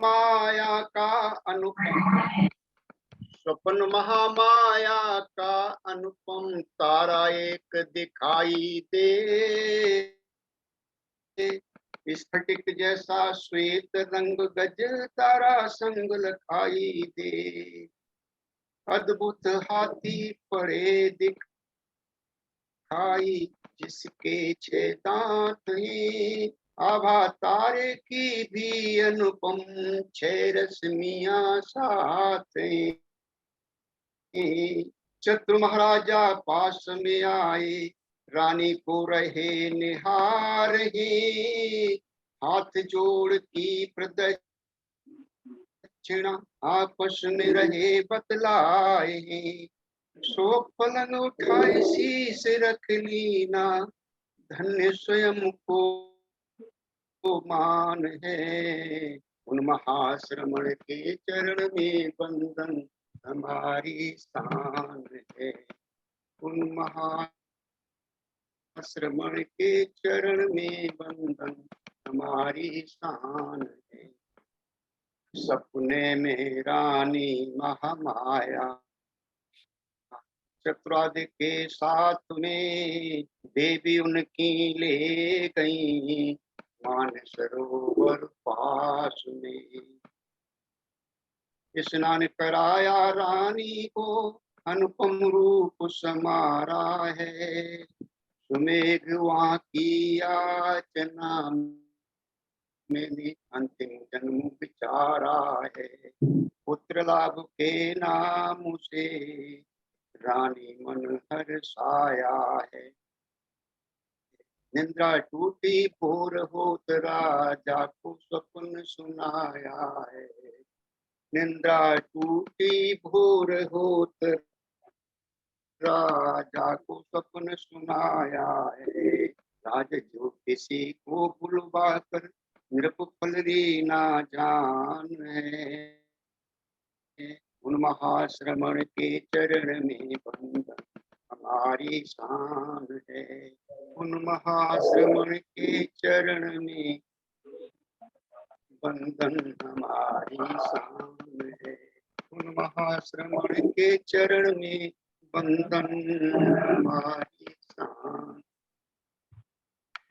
माया का अनुपम, स्वप्न महामाया का अनुपम तारा एक दिखाई दे। स्फटिक जैसा श्वेत रंग गज तारा संग लखाई दे। अद्भुत हाथी पड़े दिखाई, जिसके 6 दांत हैं। आभा तारे की भी अनुपम, 6 रश्मियां साथ हैं। शत्रु महाराजा पास में आए, रानी को रहे निहार है। हाथ जोड़ की प्रदक्षिणा आपस में रहे बतलाए। सो फलन उठाए शीश रख लीना, धन्य स्वयं को मान है। उन महाश्रमण के चरण में बंधन हमारी शान है। उन महाश्रमण के चरण में बंधन हमारी शान है। सपने में रानी महामाया चक्रादि के साथ में देवी उनकी ले गई मानसरोवर पास में। स्नान कराया रानी को, अनुपम रूप समारा है। सुमेघ वहाँ की याचना में अंतिम जन्म विचारा है। पुत्र लाभ के नाम से रानी मन हर्षाया है। निंद्रा टूटी भोर होत राजा को स्वप्न सुनाया है। निंद्रा टूटी भोर होत राजा को स्वप्न सुनाया है। राज जो किसी को बुलवा कर नृप फलरी ना जान है। उन महाश्रमण के चरण में बंधन हमारी शान है। उन महाश्रमण के चरण में बंधन हमारी शान है। उन महाश्रमण के चरण में बंधन हमारी शान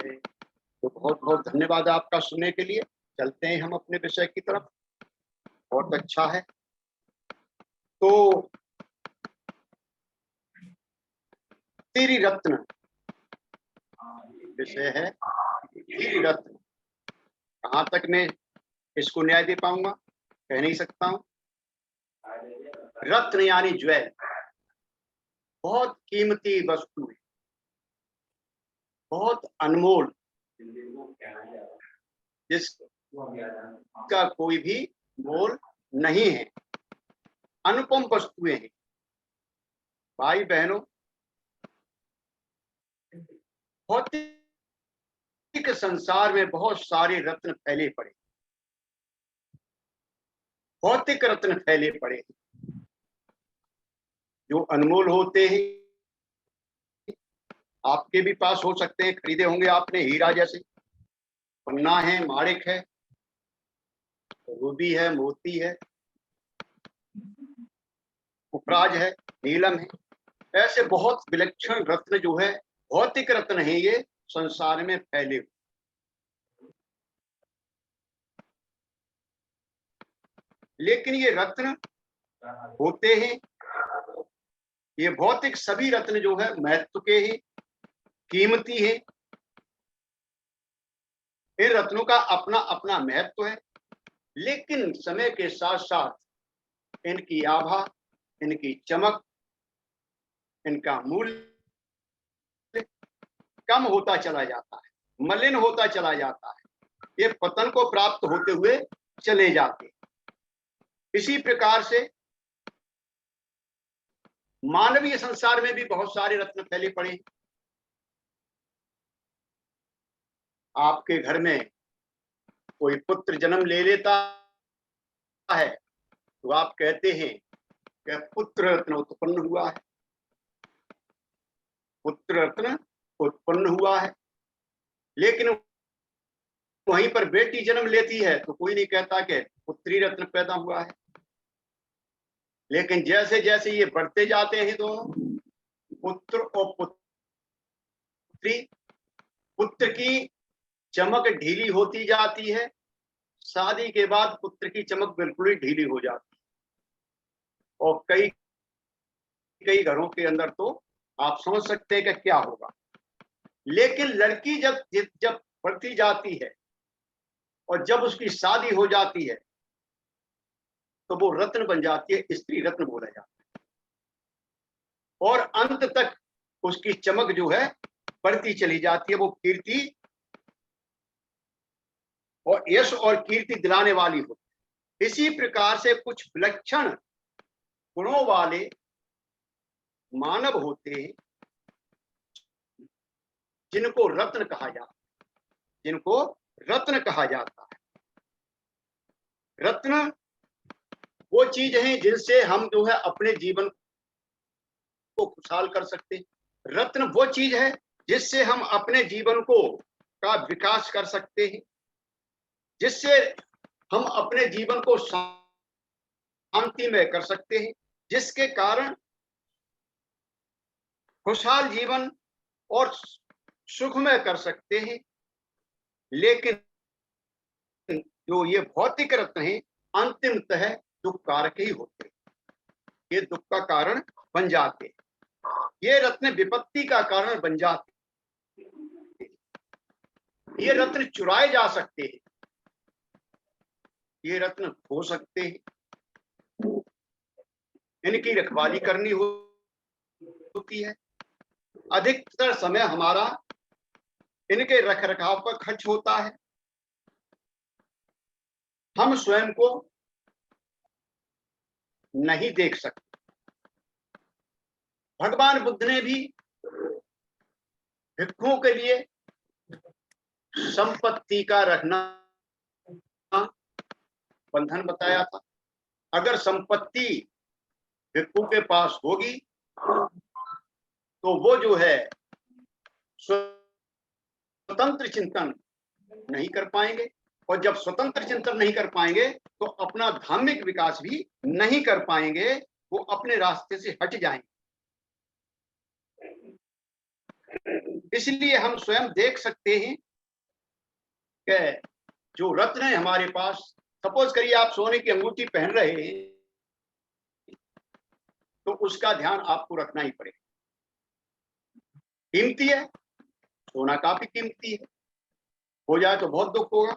है। तो बहुत बहुत धन्यवाद आपका सुनने के लिए। चलते हैं हम अपने विषय की तरफ। बहुत अच्छा है। तो त्रिरत्न विषय है। त्रिरत्न कहाँ तक मैं इसको न्याय दे पाऊंगा, कह नहीं सकता हूं। रत्न यानी ज्वेल, बहुत कीमती वस्तु है, बहुत अनमोल, जिसका कोई भी मोल नहीं है। अनुपम वस्तुएं हैं। भाई बहनों, भौतिक संसार में बहुत सारे रत्न फैले पड़े, भौतिक रत्न फैले पड़े जो अनमोल होते हैं। आपके भी पास हो सकते हैं, खरीदे होंगे आपने। हीरा जैसे पन्ना है, माणिक है, रूबी है, मोती है, उपराज है, नीलम है। ऐसे बहुत विलक्षण रत्न जो है, भौतिक रत्न है, ये संसार में फैले हुए। लेकिन ये रत्न होते हैं, ये भौतिक सभी रत्न जो है महत्व के हैं, कीमती है। इन रत्नों का अपना अपना महत्व है, लेकिन समय के साथ साथ इनकी आभा, इनकी चमक, इनका मूल्य कम होता चला जाता है, मलिन होता चला जाता है। ये पतन को प्राप्त होते हुए चले जाते हैं। इसी प्रकार से मानवीय संसार में भी बहुत सारे रत्न फैले पड़े। आपके घर में कोई पुत्र जन्म ले लेता है तो आप कहते हैं कि पुत्र रत्न उत्पन्न हुआ है, पुत्र रत्न उत्पन्न हुआ है। लेकिन वहीं पर बेटी जन्म लेती है तो कोई नहीं कहता कि पुत्री रत्न पैदा हुआ है। लेकिन जैसे जैसे ये बढ़ते जाते हैं दोनों, पुत्र और पुत्री, पुत्र की चमक ढीली होती जाती है, शादी के बाद पुत्र की चमक बिल्कुल ही ढीली हो जाती है। और कई कई घरों के अंदर तो आप समझ सकते हैं कि क्या होगा। लेकिन लड़की जब जब बढ़ती जाती है और जब उसकी शादी हो जाती है तो वो रत्न बन जाती है, स्त्री रत्न बोला जाता है। और अंत तक उसकी चमक जो है बढ़ती चली जाती है, वो कीर्ति और यश और कीर्ति दिलाने वाली होती है। इसी प्रकार से कुछ विलक्षण गुणों वाले मानव होते हैं जिनको रत्न कहा जाता है, जिनको रत्न कहा जाता है। रत्न वो चीज है जिनसे हम जो है अपने जीवन को खुशहाल कर सकते हैं। रत्न वो चीज है जिससे हम अपने जीवन को का विकास कर सकते हैं, जिससे हम अपने जीवन को शांति में कर सकते हैं, जिसके कारण खुशहाल जीवन और सुखमय कर सकते हैं। लेकिन जो ये भौतिक रत्न है अंतिमतः दुख कारक ही होते हैं, ये दुख का कारण बन जाते हैं। ये रत्न विपत्ति का कारण बन जाते हैं। ये रत्न चुराए जा सकते हैं, ये रत्न खो सकते हैं, इनकी रखवाली करनी होती है। अधिकतर समय हमारा इनके रखरखाव पर खर्च होता है। हम स्वयं को नहीं देख सकते। भगवान बुद्ध ने भी भिक्षुओं के लिए संपत्ति का रखना बंधन बताया था। अगर संपत्ति भिक्षु के पास होगी तो वो जो है स्वतंत्र चिंतन नहीं कर पाएंगे, और जब स्वतंत्र चिंतन नहीं कर पाएंगे तो अपना धार्मिक विकास भी नहीं कर पाएंगे, वो अपने रास्ते से हट जाएंगे। इसलिए हम स्वयं देख सकते हैं कि जो रत्न है हमारे पास, सपोज करिए आप सोने की अंगूठी पहन रहे हैं तो उसका ध्यान आपको रखना ही पड़ेगा। कीमती है, सोना काफी कीमती है, हो जाए तो बहुत दुख होगा।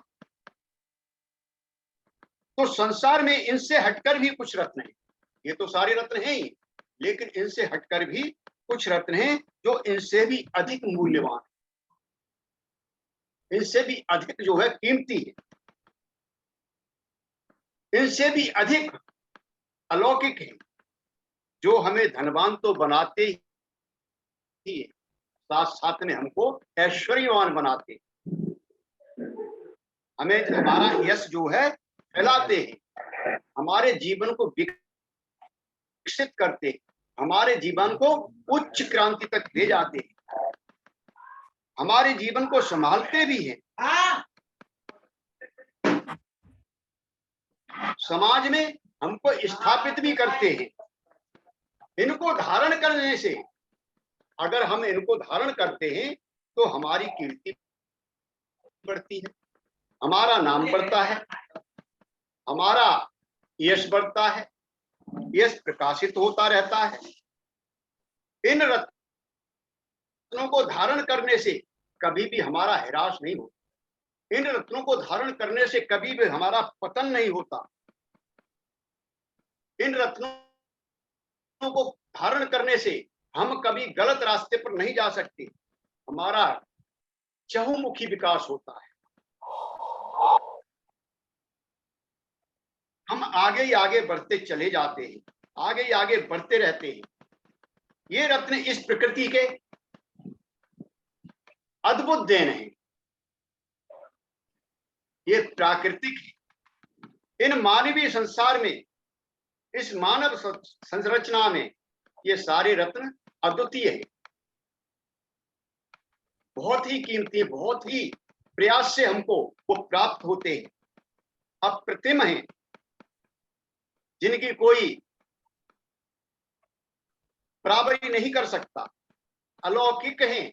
तो संसार में इनसे हटकर भी कुछ रत्न हैं। ये तो सारे रत्न हैं ही, लेकिन इनसे हटकर भी कुछ रत्न हैं जो इनसे भी अधिक मूल्यवान, इनसे भी अधिक जो है कीमती है, इनसे भी अधिक अलौकिक है, जो हमें धनवान तो बनाते ही साथ साथ में हमको ऐश्वर्यवान बनाते, हमें हमारा यश जो है फैलाते हैं, हमारे जीवन को विकसित करते हैं, हमारे जीवन को उच्च क्रांति तक ले जाते हैं, हमारे जीवन को संभालते भी हैं, समाज में हमको स्थापित भी करते हैं। इनको धारण करने से, अगर हम इनको धारण करते हैं तो हमारी कीर्ति बढ़ती है, हमारा नाम बढ़ता है, हमारा यश बढ़ता है, यश प्रकाशित होता रहता है। इन रत्नों को धारण करने से कभी भी हमारा हिरास नहीं होता, इन रत्नों को धारण करने से कभी भी हमारा पतन नहीं होता, इन रत्नों को धारण करने से हम कभी गलत रास्ते पर नहीं जा सकते, हमारा चहुमुखी विकास होता है, हम आगे ही आगे बढ़ते चले जाते हैं, आगे ही आगे बढ़ते रहते हैं। ये रत्न इस प्रकृति के अद्भुत देन है, ये प्राकृतिक है। इन मानवीय संसार में, इस मानव संरचना में ये सारे रत्न अद्वितीय है, बहुत ही कीमती, बहुत ही प्रयास से हमको वो प्राप्त होते हैं, अप्रतिम है। जिनकी कोई बराबरी नहीं कर सकता, अलौकिक हैं,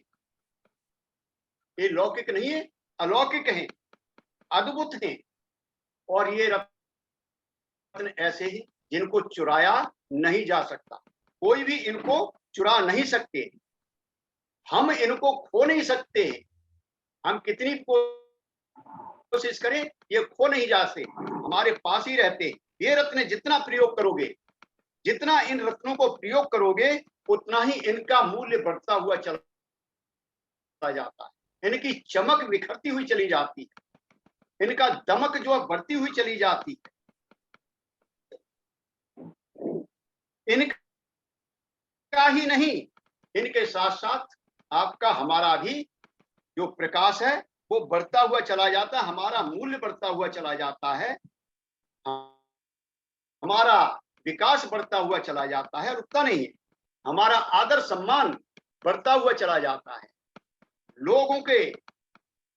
ये लौकिक नहीं है, अलौकिक हैं, अद्भुत हैं। और ये रत्न ऐसे ही जिनको चुराया नहीं जा सकता, कोई भी इनको चुरा नहीं सकते, हम इनको खो नहीं सकते, हम कितनी कोशिश करें ये खो नहीं जाते, हमारे पास ही रहते। ये रत्न जितना प्रयोग करोगे, जितना इन रत्नों को प्रयोग करोगे, उतना ही इनका मूल्य बढ़ता हुआ चला जाता है, इनकी चमक बिखरती हुई चली जाती है, इनका दमक जो है बढ़ती हुई चली जाती है। इनका ही नहीं, इनके साथ साथ आपका हमारा भी जो प्रकाश है वो बढ़ता हुआ चला जाता है, हमारा मूल्य बढ़ता हुआ चला जाता है, हमारा विकास बढ़ता हुआ चला जाता है, रुकता नहीं है, हमारा आदर सम्मान बढ़ता हुआ चला जाता है, लोगों के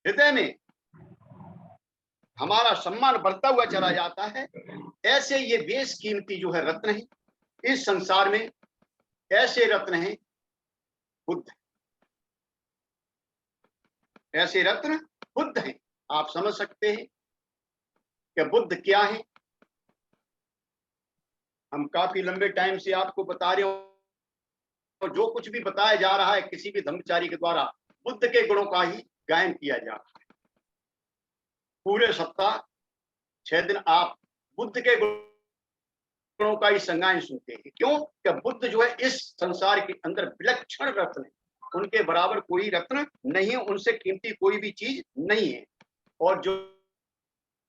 हृदय में हमारा सम्मान बढ़ता हुआ चला जाता है। ऐसे ये बेशकीमती जो है रत्न है इस संसार में, ऐसे रत्न हैं बुद्ध, ऐसे रत्न बुद्ध हैं। आप समझ सकते हैं कि बुद्ध क्या है। हम काफी लंबे टाइम से आपको बता रहे हो, और जो कुछ भी बताया जा रहा है किसी भी धर्मचारी के द्वारा बुद्ध के गुणों का ही गायन किया जा रहा है। पूरे सप्ताह 6 दिन आप बुद्ध के गुणों का ही संगायन सुनते हैं। क्यों? कि बुद्ध जो है इस संसार के अंदर विलक्षण रत्न है, उनके बराबर कोई रत्न नहीं है, उनसे कीमती कोई भी चीज नहीं है। और जो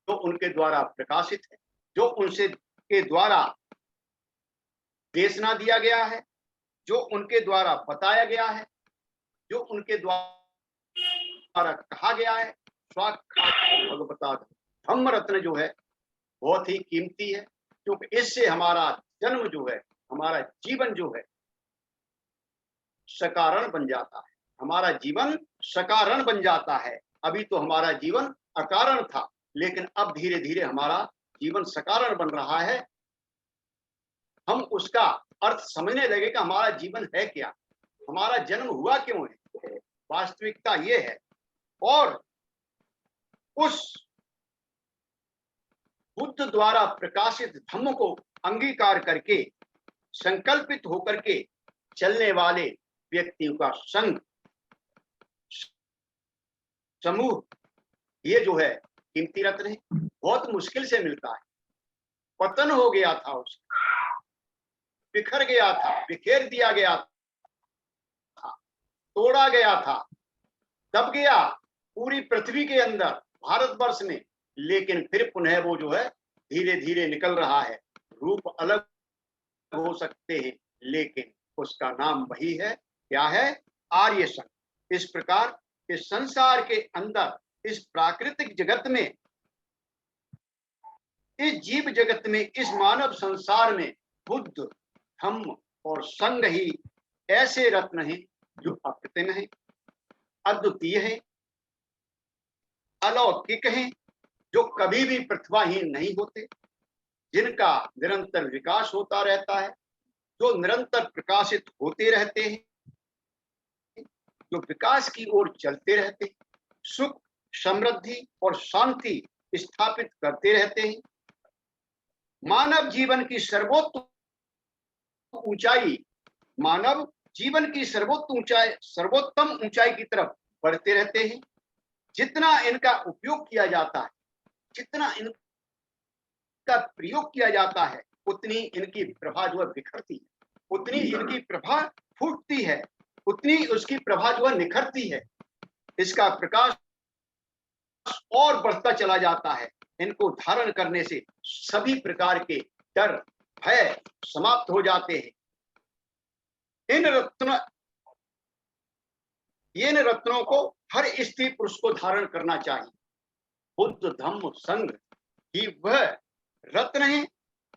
उनके द्वारा प्रकाशित है, जो उनसे के द्वारा देशना दिया गया है, जो उनके द्वारा बताया गया है, जो उनके द्वारा कहा गया है, स्वाक्षात भगवता धम्म रत्न जो है बहुत ही कीमती है, क्योंकि इससे हमारा जन्म जो है, हमारा जीवन जो है सकारण बन जाता है, हमारा जीवन सकारण बन जाता है। अभी तो हमारा जीवन अकारण था, लेकिन अब धीरे धीरे हमारा जीवन सकारण बन रहा है। हम उसका अर्थ समझने लगे कि हमारा जीवन है क्या, हमारा जन्म हुआ क्यों है, वास्तविकता ये है। और उस बुद्ध द्वारा प्रकाशित धम्म को अंगीकार करके संकल्पित होकर के चलने वाले व्यक्तियों का संघ समूह, ये जो है कीमती रत्न है, बहुत मुश्किल से मिलता है। पतन हो गया था, उसका बिखर गया था, बिखेर दिया गया था, तोड़ा गया था, दब गया पूरी पृथ्वी के अंदर, भारतवर्ष में, लेकिन फिर पुनः वो जो है धीरे धीरे निकल रहा है। रूप अलग हो सकते हैं, लेकिन उसका नाम वही है, क्या है? आर्य संघ। इस प्रकार इस संसार के अंदर, इस प्राकृतिक जगत में, इस जीव जगत में, इस मानव संसार में बुद्ध, धम्म और संघ ही ऐसे रत्न हैं जो अप्रतिम हैं, अद्वितीय हैं, अलौकिक हैं, जो कभी भी प्रतिभाहीन नहीं होते, जिनका निरंतर विकास होता रहता है, जो निरंतर प्रकाशित होते रहते हैं, जो विकास की ओर चलते रहते हैं, सुख, समृद्धि और शांति स्थापित करते रहते हैं, मानव जीवन की सर्वोत्तम ऊंचाई, मानव जीवन की सर्वोत्तम ऊंचाई की तरफ बढ़ते रहते हैं। जितना इनका उपयोग किया जाता है, जितना इनका प्रयोग किया जाता है, उतनी इनकी प्रभा जो है बिखरती है, उतनी इनकी प्रभा फूटती है, उतनी उसकी प्रभा जो है निखरती है, इसका प्रकाश और बढ़ता चला जाता है। इनको धारण करने से सभी प्रकार के डर, भय समाप्त हो जाते हैं। इन रत्नों को हर स्त्री पुरुष को धारण करना चाहिए। बुद्ध, धम्म, संघ ही वह रत्न है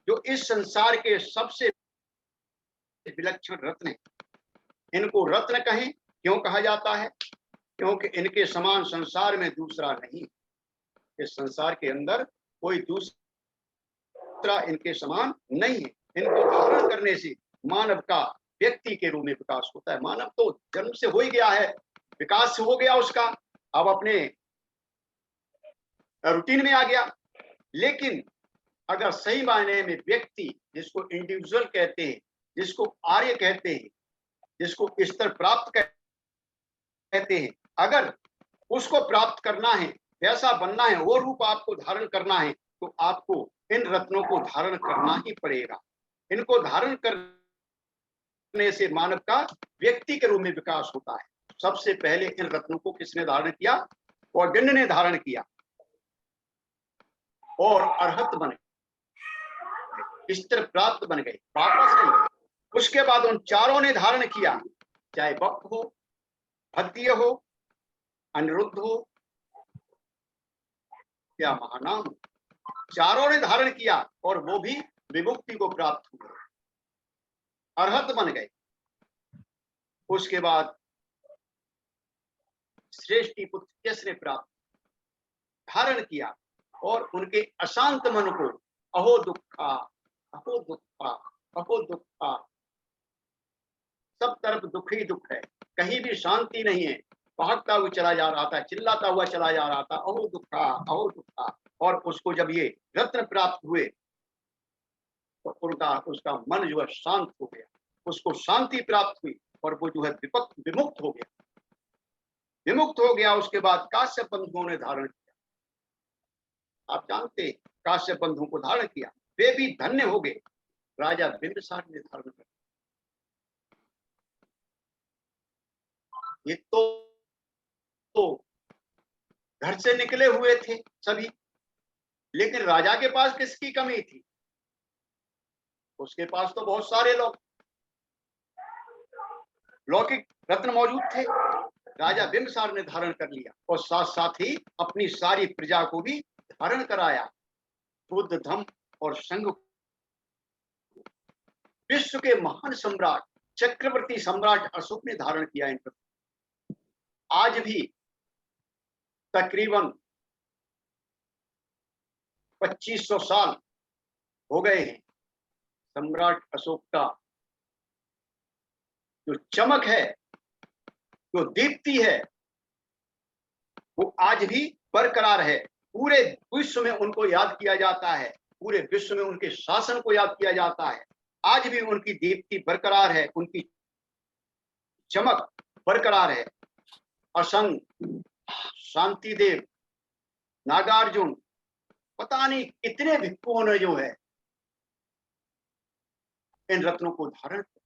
जो इस संसार के सबसे विलक्षण रत्न है। इनको रत्न कहें, क्यों कहा जाता है? क्योंकि इनके समान संसार में दूसरा नहीं, इस संसार के अंदर कोई दूसरा दूसरा इनके समान नहीं है। इनको धारण करने से मानव का व्यक्ति के रूप में विकास होता है। मानव तो जन्म से हो ही गया है, विकास हो गया उसका, अब अपने रूटीन में आ गया। लेकिन अगर सही मायने में व्यक्ति, जिसको इंडिविजुअल कहते हैं, जिसको आर्य कहते हैं, जिसको स्तर प्राप्त कहते हैं, अगर उसको प्राप्त करना है, वैसा बनना है, वो रूप आपको धारण करना है, तो आपको इन रत्नों को धारण करना ही पड़ेगा। इनको धारण करने से मानव का व्यक्ति के रूप में विकास होता है। सबसे पहले इन रत्नों को किसने धारण किया? कौंडिन्य ने धारण किया और अरहत बन गए, स्तर प्राप्त बन गए, वापस नहीं। उसके बाद उन चारों ने धारण किया, चाहे वक्त हो, भद्य हो, अनिरुद्ध हो या महानाम, चारों ने धारण किया और वो भी विमुक्ति को प्राप्त हुए, अरहत बन गए। उसके बाद श्रेष्ठी पुत्र किसने प्राप्त धारण किया और उनके अशांत मन को अहो दुखा, अहो दुखा, अहो दुखा, सब तरफ दुख ही दुख है, कहीं भी शांति नहीं है, भागता हुआ चला जा रहा था, चिल्लाता हुआ चला जा रहा था, अहो दुखा, अहो दुखा। और उसको जब ये रत्न प्राप्त हुए तो उसका मन जो है शांत हो गया, उसको शांति प्राप्त हुई और वो जो है विमुक्त हो गया, विमुक्त हो गया। उसके बाद काश्यप बंधुओं ने धारण किया। आप जानते हैं, काश्यप बंधुओं को धारण किया, वे भी धन्य हो गए। राजा बिंदुसार ने धारण किया। ये तो घर से निकले हुए थे सभी, लेकिन राजा के पास किसकी कमी थी? उसके पास तो बहुत सारे लौकिक रत्न मौजूद थे। राजा बिंबिसार ने धारण कर लिया और साथ साथ ही अपनी सारी प्रजा को भी धारण कराया। बुद्ध, धम्म और संघ, विश्व के महान सम्राट, चक्रवर्ती सम्राट अशोक ने धारण किया इनको। आज भी तकरीबन 2500 साल हो गए हैं। सम्राट अशोक का जो चमक है, जो दीप्ति है, वो आज भी बरकरार है। पूरे विश्व में उनको याद किया जाता है, पूरे विश्व में उनके शासन को याद किया जाता है। आज भी उनकी दीप्ति बरकरार है, उनकी चमक बरकरार है। असंग, शांतिदेव, नागार्जुन, पता नहीं कितने भिक्षुओं ने जो है इन रत्नों को धारण किया।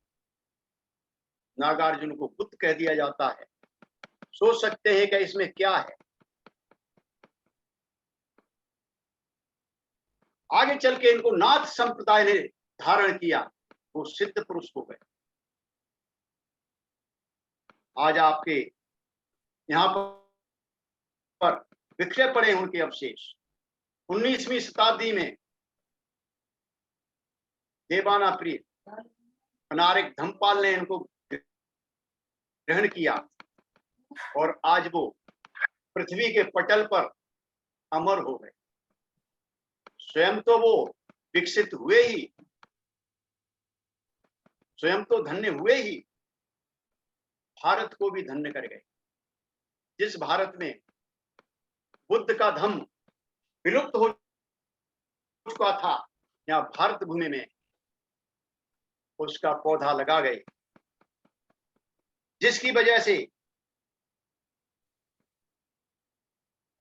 नागार्जुन को बुद्ध कह दिया जाता है। सोच सकते हैं कि इसमें क्या है। आगे चल के इनको नाथ संप्रदाय ने धारण किया, वो सिद्ध पुरुष हो गए। आज आपके यहाँ पर बिखरे पड़े उनके अवशेष। 19वीं शताब्दी में देवाना प्रिय अनारिक धम्मपाल ने इनको ग्रहण किया और आज वो पृथ्वी के पटल पर अमर हो गए। स्वयं तो वो विकसित हुए ही, स्वयं तो धन्य हुए ही, भारत को भी धन्य कर गए। जिस भारत में बुद्ध का धम्म विलुप्त हो चुका था, यहाँ भारत भूमि में उसका पौधा लगा गए, जिसकी वजह से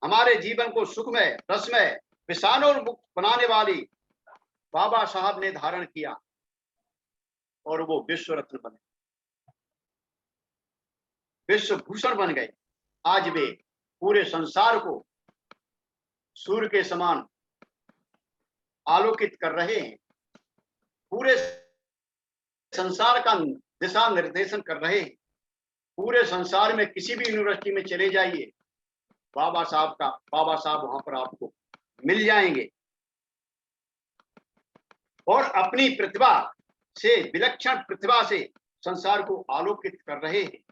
हमारे जीवन को सुखमय, रसमय, विषाणु मुक्त बनाने वाली बाबा साहब ने धारण किया और वो विश्व रत्न बने, विश्व भूषण बन गए। आज वे पूरे संसार को सूर्य के समान आलोकित कर रहे हैं, पूरे संसार का दिशा निर्देशन कर रहे हैं। पूरे संसार में किसी भी यूनिवर्सिटी में चले जाइए, बाबा साहब वहां पर आपको मिल जाएंगे और अपनी प्रतिभा से, विलक्षण प्रतिभा से संसार को आलोकित कर रहे हैं।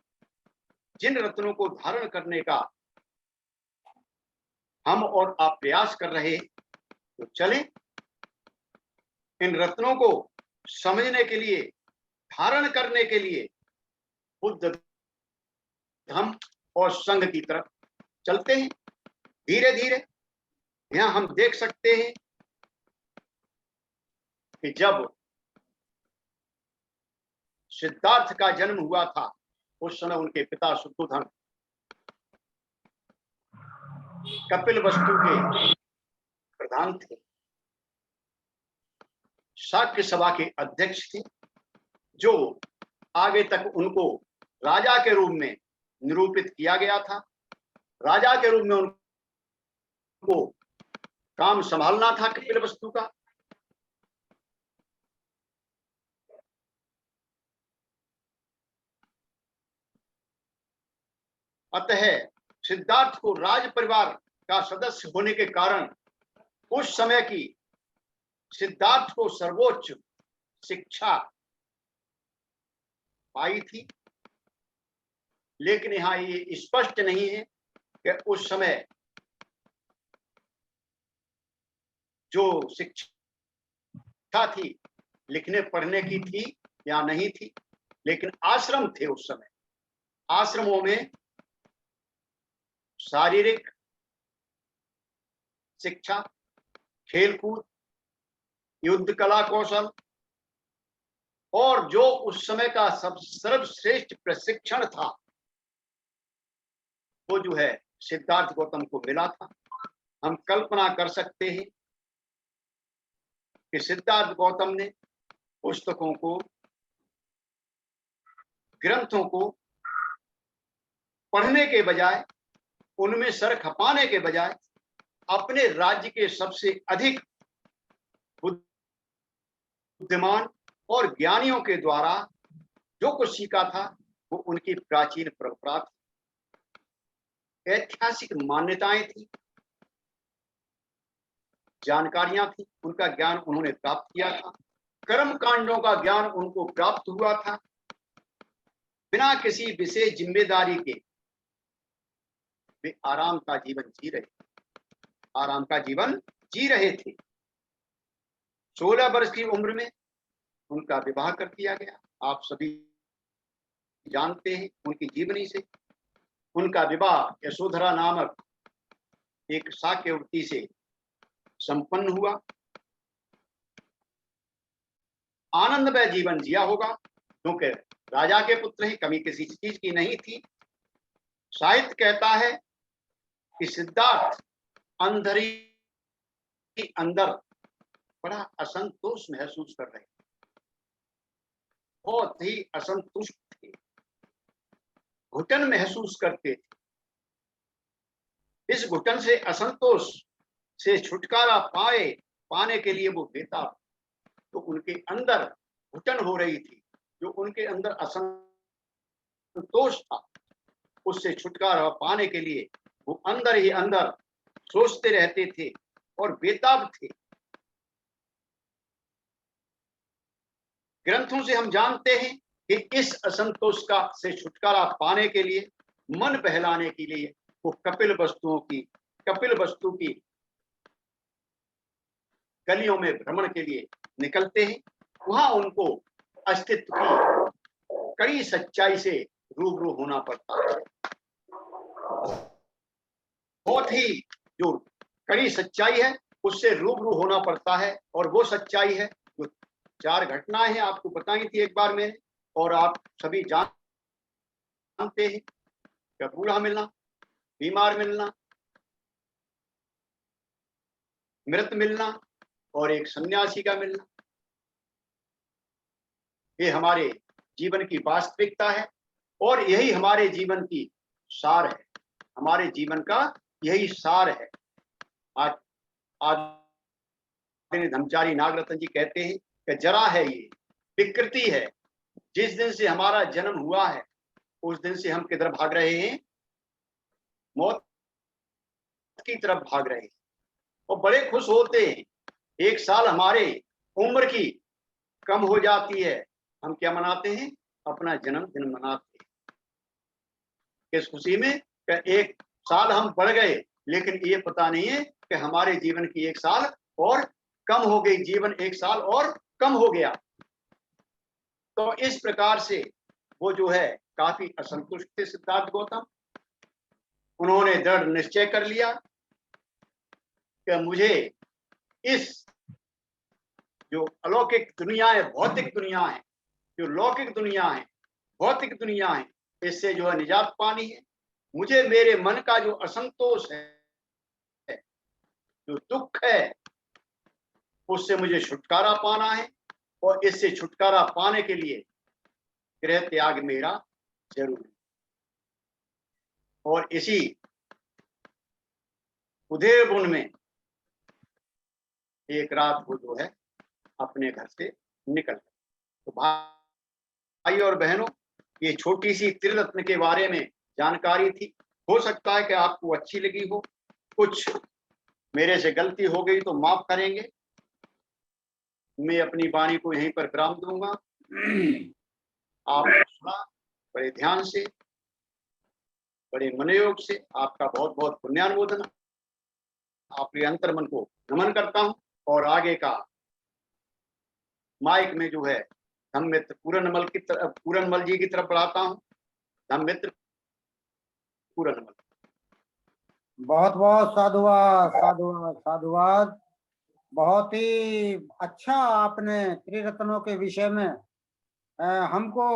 जिन रत्नों को धारण करने का हम और आप प्रयास कर रहे हैं, तो चलें इन रत्नों को समझने के लिए, धारण करने के लिए बुद्ध धम्म और संघ की तरफ चलते हैं धीरे धीरे। यहां हम देख सकते हैं कि जब सिद्धार्थ का जन्म हुआ था उस समय उनके पिता शुद्धोधन कपिल वस्तु के प्रधान थे, शाक्य सभा के अध्यक्ष थे, जो आगे तक उनको राजा के रूप में निरूपित किया गया था। राजा के रूप में उनको काम संभालना था कपिल वस्तु का। अतः सिद्धार्थ को राज परिवार का सदस्य होने के कारण उस समय की सिद्धार्थ को सर्वोच्च शिक्षा पाई थी। लेकिन यहां ये स्पष्ट नहीं है कि उस समय जो शिक्षा थी लिखने पढ़ने की थी या नहीं थी, लेकिन आश्रम थे उस समय। आश्रमों में शारीरिक शिक्षा, खेलकूद, युद्ध कला कौशल और जो उस समय का सब सर्वश्रेष्ठ प्रशिक्षण था वो जो है सिद्धार्थ गौतम को मिला था। हम कल्पना कर सकते हैं कि सिद्धार्थ गौतम ने पुस्तकों को, ग्रंथों को पढ़ने के बजाय, उनमें सर खपाने के बजाय अपने राज्य के सबसे अधिक बुद्धिमान और ज्ञानियों के द्वारा जो कुछ सीखा था वो उनकी प्राचीन परंपरा थी, ऐतिहासिक मान्यताएं थी, जानकारियां थी, उनका ज्ञान उन्होंने प्राप्त किया था। कर्म कांडों का ज्ञान उनको प्राप्त हुआ था। बिना किसी विशेष जिम्मेदारी के वे आराम का जीवन जी रहे थे। 16 वर्ष की उम्र में उनका विवाह कर दिया गया। आप सभी जानते हैं उनकी जीवनी से। उनका विवाह यशोधरा नामक एक शाक्यवती से संपन्न हुआ। आनंदमय जीवन जिया होगा, क्योंकि राजा के पुत्र ही, कमी किसी चीज की नहीं थी। साहित्य कहता है कि सिद्धार्थ अंधरी के अंदर बड़ा असंतोष महसूस कर रहे, बहुत ही असंतुष्ट थे, घुटन महसूस करते थे। इस घुटन से, असंतोष से छुटकारा पाने के लिए वो बेताब। तो उनके अंदर घुटन हो रही थी, जो उनके अंदर असंतोष था, उससे छुटकारा पाने के लिए वो अंदर ही अंदर सोचते रहते थे और बेताब थे। ग्रंथों से हम जानते हैं कि इस असंतोष का से छुटकारा पाने के लिए, मन बहलाने के लिए वो कपिल वस्तु की गलियों में भ्रमण के लिए निकलते हैं। वहां उनको अस्तित्व की कड़ी सच्चाई से रूबरू होना पड़ता है। बहुत ही जो कड़ी सच्चाई है उससे रूबरू होना पड़ता है, और वो सच्चाई है जो 4 घटनाएं हैं, आपको बताई थी एक बार मैंने, और आप सभी जानते हैं कि बूढ़ा मिलना, बीमार मिलना, मृत मिलना और एक सन्यासी का मिलना। ये हमारे जीवन की वास्तविकता है और यही हमारे जीवन की सार है। हमारे जीवन का यही सार है। आज धर्मचारी नागरत्न जी कहते हैं कि जरा है, ये विकृति है। जिस दिन से हमारा जन्म हुआ है उस दिन से हम किधर भाग रहे हैं? मौत की तरफ भाग रहे हैं, और बड़े खुश होते हैं। 1 साल हमारे उम्र की कम हो जाती है, हम क्या मनाते हैं? अपना जन्मदिन मनाते हैं। किस खुशी में? कि 1 साल हम बढ़ गए, लेकिन ये पता नहीं है कि हमारे जीवन की 1 साल और कम हो गई, जीवन 1 साल और कम हो गया। तो इस प्रकार से वो जो है काफी असंतुष्ट थे सिद्धार्थ गौतम। उन्होंने दृढ़ निश्चय कर लिया कि मुझे इस जो अलौकिक दुनिया है, भौतिक दुनिया है, जो लौकिक दुनिया है, भौतिक दुनिया है, इससे जो है निजात पानी है। मुझे मेरे मन का जो असंतोष है, जो दुख है, उससे मुझे छुटकारा पाना है, और इससे छुटकारा पाने के लिए गृह त्याग मेरा जरूरी। और इसी उधेड़ बुन में एक रात वो जो है अपने घर से निकल गए। तो भाई और बहनों, ये छोटी सी त्रिरत्न के बारे में जानकारी थी। हो सकता है कि आपको अच्छी लगी हो, कुछ मेरे से गलती हो गई तो माफ करेंगे। मैं अपनी वाणी को यहीं पर विराम दूंगा। आपने सुना बड़े ध्यान से, बड़े मनोयोग से, आपका बहुत बहुत पुण्यानुमोदन। आपके अंतर्मन को नमन करता हूं, और आगे का माइक में जो है धम मित्र पूरनमल जी की तरफ बढ़ाता हूं। धम मित्र पूरनमल। बहुत बहुत साधुवाद, साधुवाद, साधुवाद। बहुत ही अच्छा आपने त्रिरत्नों के विषय में हमको